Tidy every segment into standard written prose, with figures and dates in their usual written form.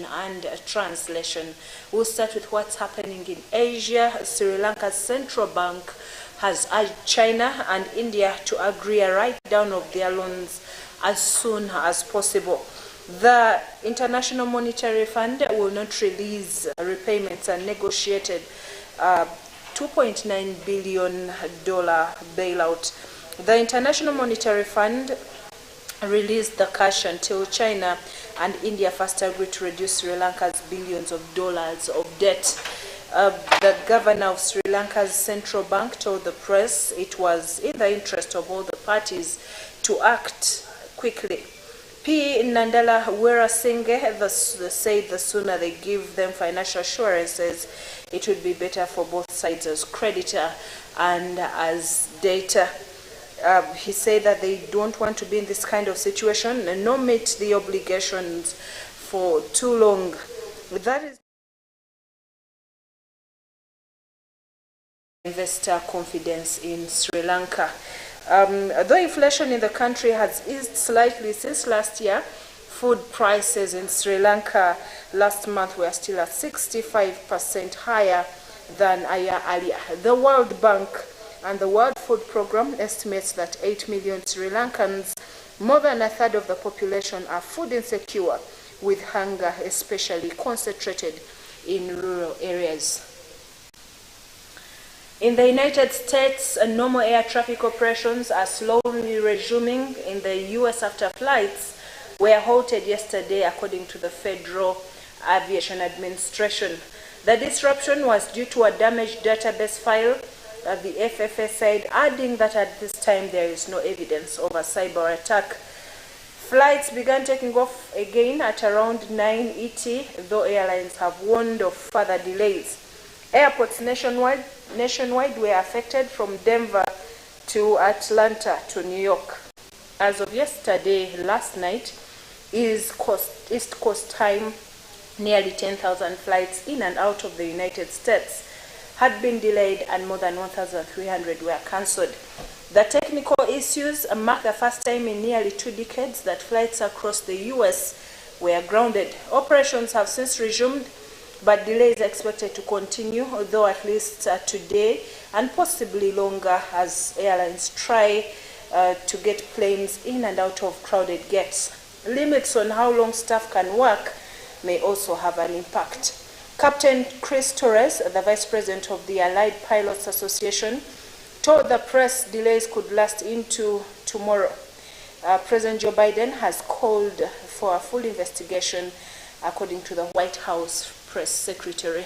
information and translation. We'll start with what's happening in Asia. Sri Lanka's central bank has urged China and India to agree a write-down of their loans as soon as possible. The International Monetary Fund will not release repayments and negotiated $2.9 billion bailout. The International Monetary Fund released the cash until China and India first agreed to reduce Sri Lanka's billions of dollars of debt. The governor of Sri Lanka's central bank told the press it was in the interest of all the parties to act quickly. P. Nandala Weerasinghe said the sooner they give them financial assurances, it would be better for both sides as creditor and as debtor. He said that they don't want to be in this kind of situation and not meet the obligations for too long. That is investor confidence in Sri Lanka. Though inflation in the country has eased slightly since last year, food prices in Sri Lanka last month were still at 65% higher than a year earlier. The World Bank and the World Food Programme estimates that 8 million Sri Lankans, more than a third of the population, are food insecure, with hunger especially concentrated in rural areas. In the United States, normal air traffic operations are slowly resuming in the U.S. after flights were halted yesterday, according to the Federal Aviation Administration. The disruption was due to a damaged database file, the FFA said, adding that at this time there is no evidence of a cyber attack. Flights began taking off again at around 9 ET, though airlines have warned of further delays. Airports nationwide were affected from Denver to Atlanta to New York. As of yesterday, last night, East Coast time, nearly 10,000 flights in and out of the United States had been delayed and more than 1,300 were cancelled. The technical issues mark the first time in nearly 2 decades that flights across the U.S. were grounded. Operations have since resumed, but delays are expected to continue, although at least today and possibly longer as airlines try to get planes in and out of crowded gates. Limits on how long staff can work may also have an impact. Captain Chris Torres, the Vice President of the Allied Pilots Association, told the press delays could last into tomorrow. President Joe Biden has called for a full investigation, according to the White House press secretary.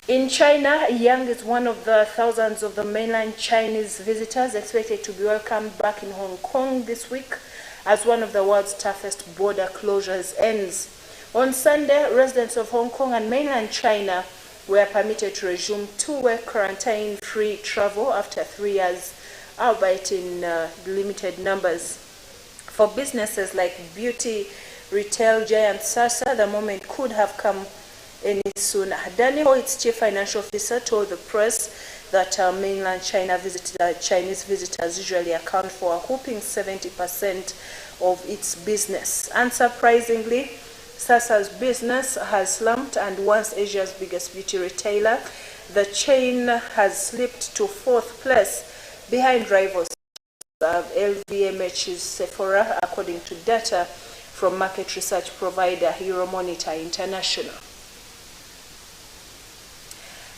In China, Yang is one of the thousands of the mainland Chinese visitors expected to be welcomed back in Hong Kong this week as one of the world's toughest border closures ends. On Sunday, residents of Hong Kong and mainland China were permitted to resume two-week quarantine-free travel after 3 years, albeit in limited numbers. For businesses like beauty retail giant Sasa, the moment could have come any sooner. Danny Ho, its chief financial officer, told the press that mainland Chinese visitors usually account for a whopping 70% of its business. Unsurprisingly, Sasa's business has slumped, and once Asia's biggest beauty retailer, the chain has slipped to 4th place behind rivals LVMH's Sephora, according to data from market research provider Euromonitor International.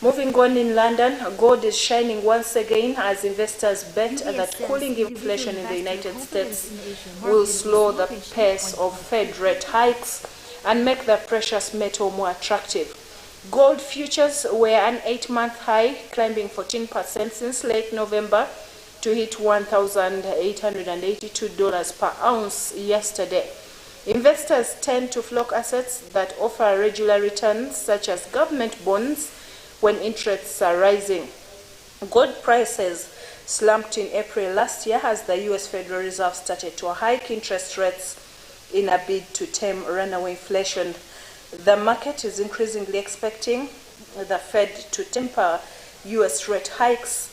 Moving on in London, gold is shining once again as investors bet that cooling inflation in the United States will slow the pace of Fed rate hikes and make the precious metal more attractive. Gold futures were an 8-month high, climbing 14% since late November to hit $1,882 per ounce yesterday. Investors tend to flock assets that offer regular returns, such as government bonds, when interests are rising. Gold prices slumped in April last year as the U.S. Federal Reserve started to hike interest rates in a bid to tame runaway inflation. The market is increasingly expecting the Fed to temper U.S. rate hikes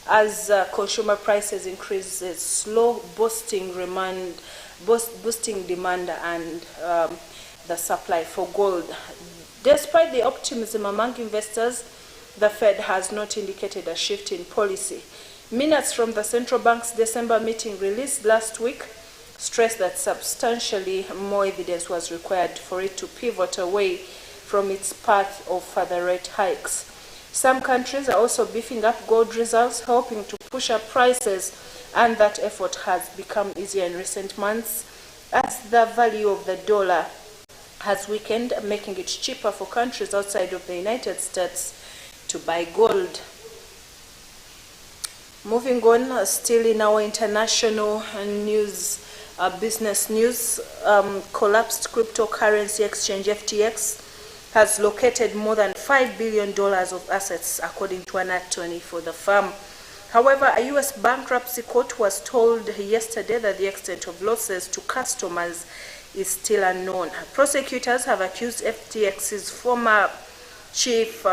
as consumer prices increases, slow boosting demand and the supply for gold. Despite the optimism among investors, the Fed has not indicated a shift in policy. Minutes from the central bank's December meeting released last week stressed that substantially more evidence was required for it to pivot away from its path of further rate hikes. Some countries are also beefing up gold reserves, hoping to push up prices, and that effort has become easier in recent months as the value of the dollar has weakened, making it cheaper for countries outside of the United States to buy gold. Moving on, still in our international news, business news, collapsed cryptocurrency exchange FTX has located more than $5 billion of assets, according to an attorney for the firm. However, a U.S. bankruptcy court was told yesterday that the extent of losses to customers is still unknown. Prosecutors have accused FTX's former chief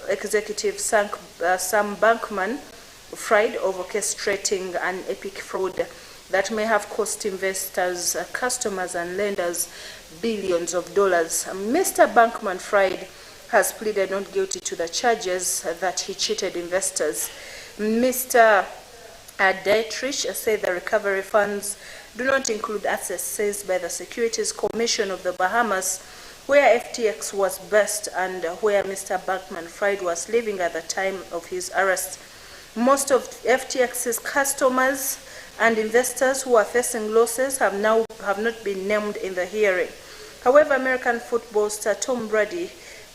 executive Sam Bankman-Fried of orchestrating an epic fraud that may have cost investors, customers, and lenders billions of dollars. Mr. Bankman-Fried has pleaded not guilty to the charges that he cheated investors. Mr. Dietrich said the recovery funds do not include assets seized by the Securities Commission of the Bahamas, where FTX was based and where Mr. Bankman-Fried was living at the time of his arrest. Most of FTX's customers and investors who are facing losses have not been named in the hearing. However, American football star Tom Brady,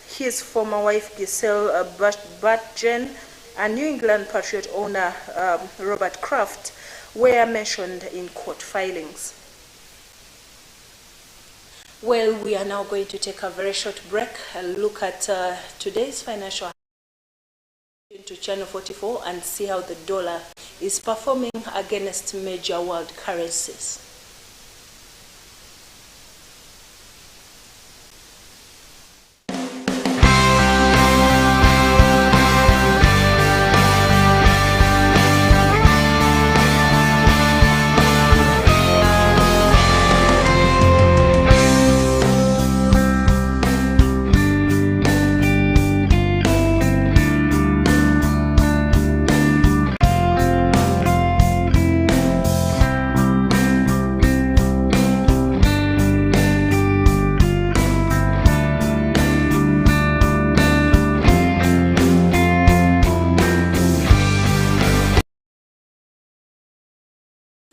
his former wife Giselle Bundchen, and New England Patriot owner Robert Kraft were mentioned in court filings. Well, we are now going to take a very short break and look at today's financial to Channel 44 and see how the dollar is performing against major world currencies.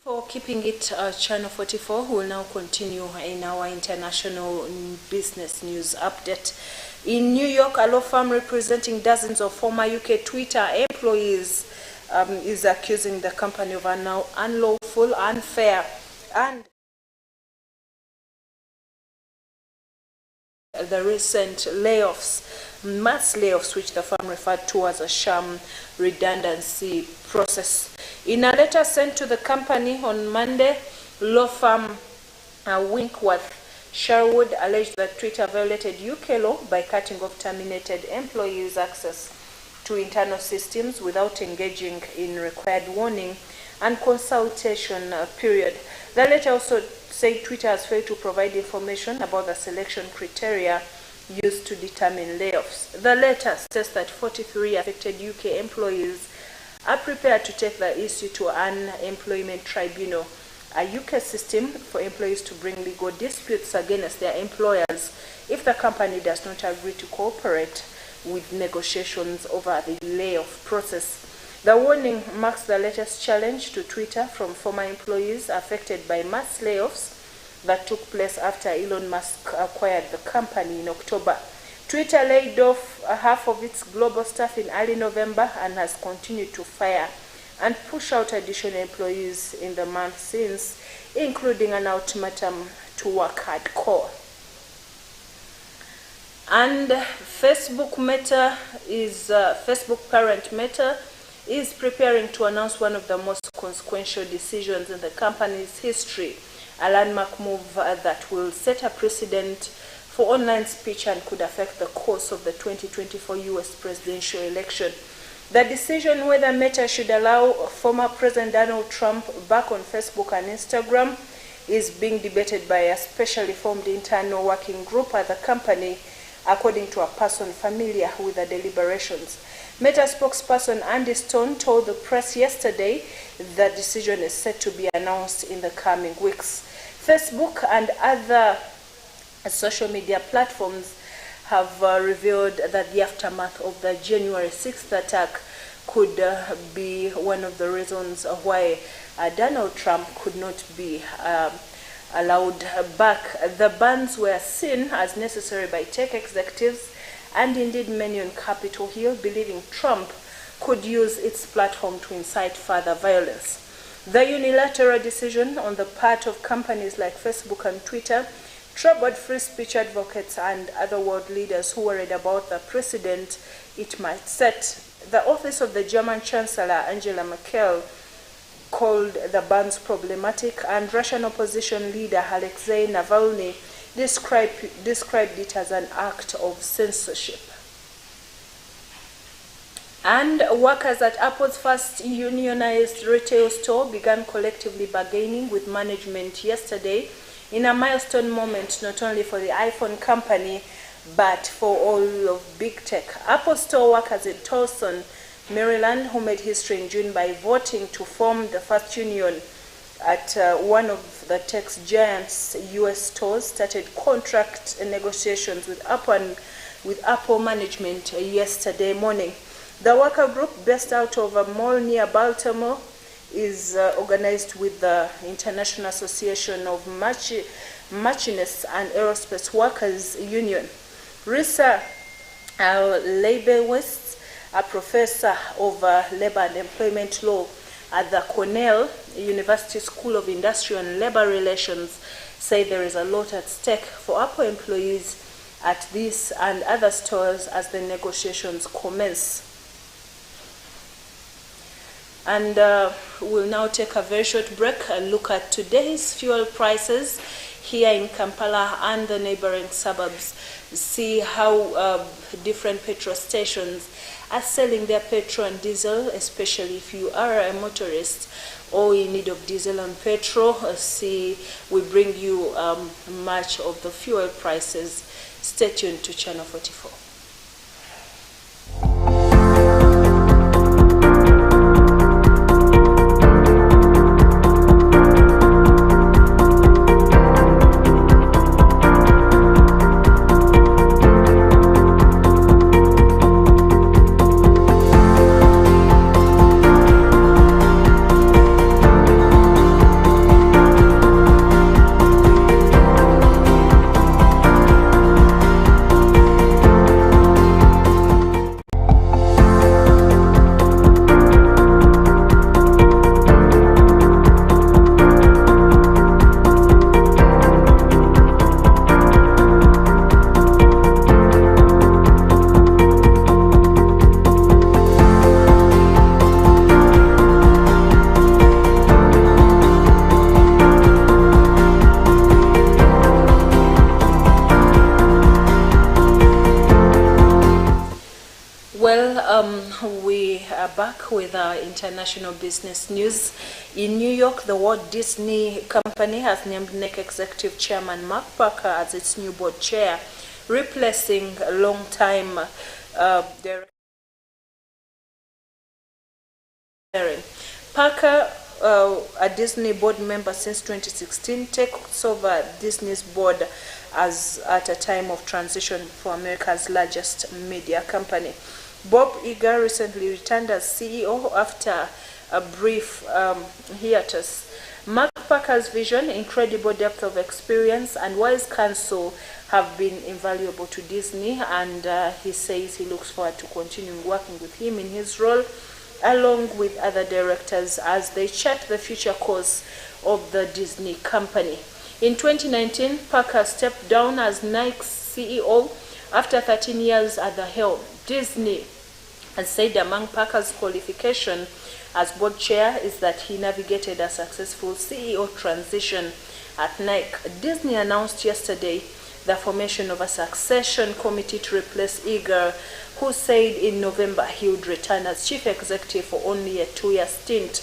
For keeping it Channel 44, we will now continue in our international business news update. In New York, a law firm representing dozens of former UK Twitter employees is accusing the company of unlawful, unfair, and the recent layoffs, mass layoffs, which the firm referred to as a sham redundancy process. In a letter sent to the company on Monday, law firm Winkworth Sherwood alleged that Twitter violated UK law by cutting off terminated employees' access to internal systems without engaging in required warning and consultation period. The letter also said Twitter has failed to provide information about the selection criteria used to determine layoffs. The letter says that 43 affected UK employees are prepared to take the issue to an employment tribunal, a UK system for employees to bring legal disputes against their employers if the company does not agree to cooperate with negotiations over the layoff process. The warning marks the latest challenge to Twitter from former employees affected by mass layoffs that took place after Elon Musk acquired the company in October. Twitter laid off half of its global staff in early November and has continued to fire and push out additional employees in the month since, including an ultimatum to work hardcore. And Facebook parent Meta is preparing to announce one of the most consequential decisions in the company's history, a landmark move that will set a precedent for online speech and could affect the course of the 2024 U.S. presidential election. The decision whether Meta should allow former President Donald Trump back on Facebook and Instagram is being debated by a specially formed internal working group at the company, according to a person familiar with the deliberations. Meta spokesperson Andy Stone told the press yesterday the decision is set to be announced in the coming weeks. Facebook and other social media platforms have revealed that the aftermath of the January 6th attack could be one of the reasons why Donald Trump could not be allowed back. The bans were seen as necessary by tech executives and indeed many on Capitol Hill, believing Trump could use its platform to incite further violence. The unilateral decision on the part of companies like Facebook and Twitter troubled free speech advocates and other world leaders who worried about the precedent it might set. The office of the German Chancellor Angela Merkel called the bans problematic, and Russian opposition leader Alexei Navalny described it as an act of censorship. And workers at Apple's first unionized retail store began collectively bargaining with management yesterday in a milestone moment not only for the iPhone company but for all of big tech. Apple store workers in Tulsa, Maryland, who made history in June by voting to form the first union at one of the tech giants' U.S. stores, started contract negotiations with Apple management yesterday morning. The worker group, based out of a mall near Baltimore, is organized with the International Association of Machinists and Aerospace Workers Union. Risa Leibowitz, a professor of labor and employment law at the Cornell University School of Industrial and Labor Relations, say there is a lot at stake for Apple employees at this and other stores as the negotiations commence. And we'll now take a very short break and look at today's fuel prices here in Kampala and the neighboring suburbs. See how different petrol stations are selling their petrol and diesel, especially if you are a motorist or in need of diesel and petrol. See, we bring you much of the fuel prices. Stay tuned to Channel 44. We are back with our international business news. In New York, the Walt Disney Company has named NEC Executive Chairman Mark Parker as its new board chair, replacing a long-time director. Parker, a Disney board member since 2016, takes over Disney's board at a time of transition for America's largest media company. Bob Iger recently returned as CEO after a brief hiatus. Mark Parker's vision, incredible depth of experience, and wise counsel have been invaluable to Disney, and he says he looks forward to continuing working with him in his role, along with other directors as they chart the future course of the Disney company. In 2019, Parker stepped down as Nike's CEO after 13 years at the helm. Disney has said among Parker's qualification as board chair is that he navigated a successful CEO transition at Nike. Disney announced yesterday the formation of a succession committee to replace Iger, who said in November he would return as chief executive for only a 2-year stint.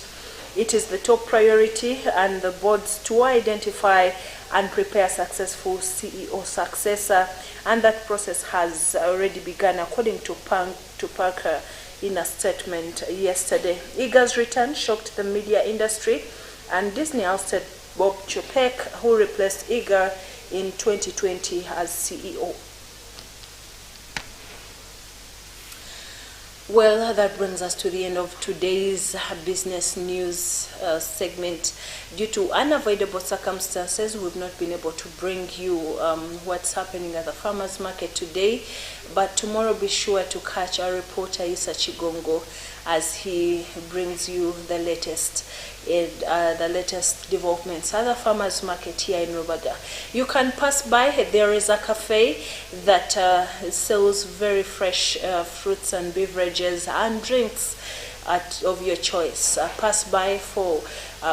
It is the top priority and the boards to identify and prepare a successful CEO successor, and that process has already begun, according to Parker in a statement yesterday. Iger's return shocked the media industry, and Disney ousted Bob Chapek, who replaced Iger in 2020 as CEO. Well, that brings us to the end of today's business news segment. Due to unavoidable circumstances, we've not been able to bring you what's happening at the farmers market today. But tomorrow, be sure to catch our reporter Isa Chigongo as he brings you the latest developments at the farmers market here in Rubaga. You can pass by. There is a cafe that sells very fresh fruits and beverages and drinks of your choice. Pass by for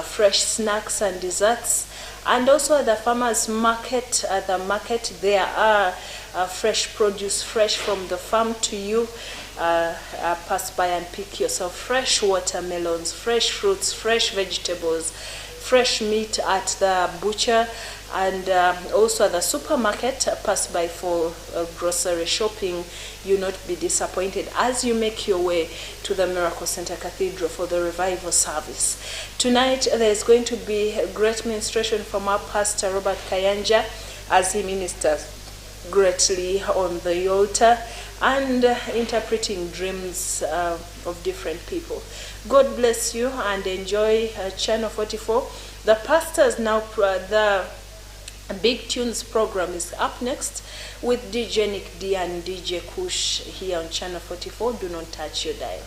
fresh snacks and desserts. And also at the farmers market, there are fresh produce, fresh from the farm to you. Pass by and pick yourself fresh watermelons, fresh fruits, fresh vegetables, fresh meat at the butcher, and also at the supermarket. Pass by for grocery shopping. You'll not be disappointed as you make your way to the Miracle Center Cathedral for the revival service. Tonight there is going to be a great ministration from our pastor Robert Kayanja as he ministers greatly on the altar and interpreting dreams of different people. God bless you and enjoy Channel 44. The pastors now, the Big Tunes program is up next with DJ Nick D and DJ Kush here on Channel 44. Do not touch your dial.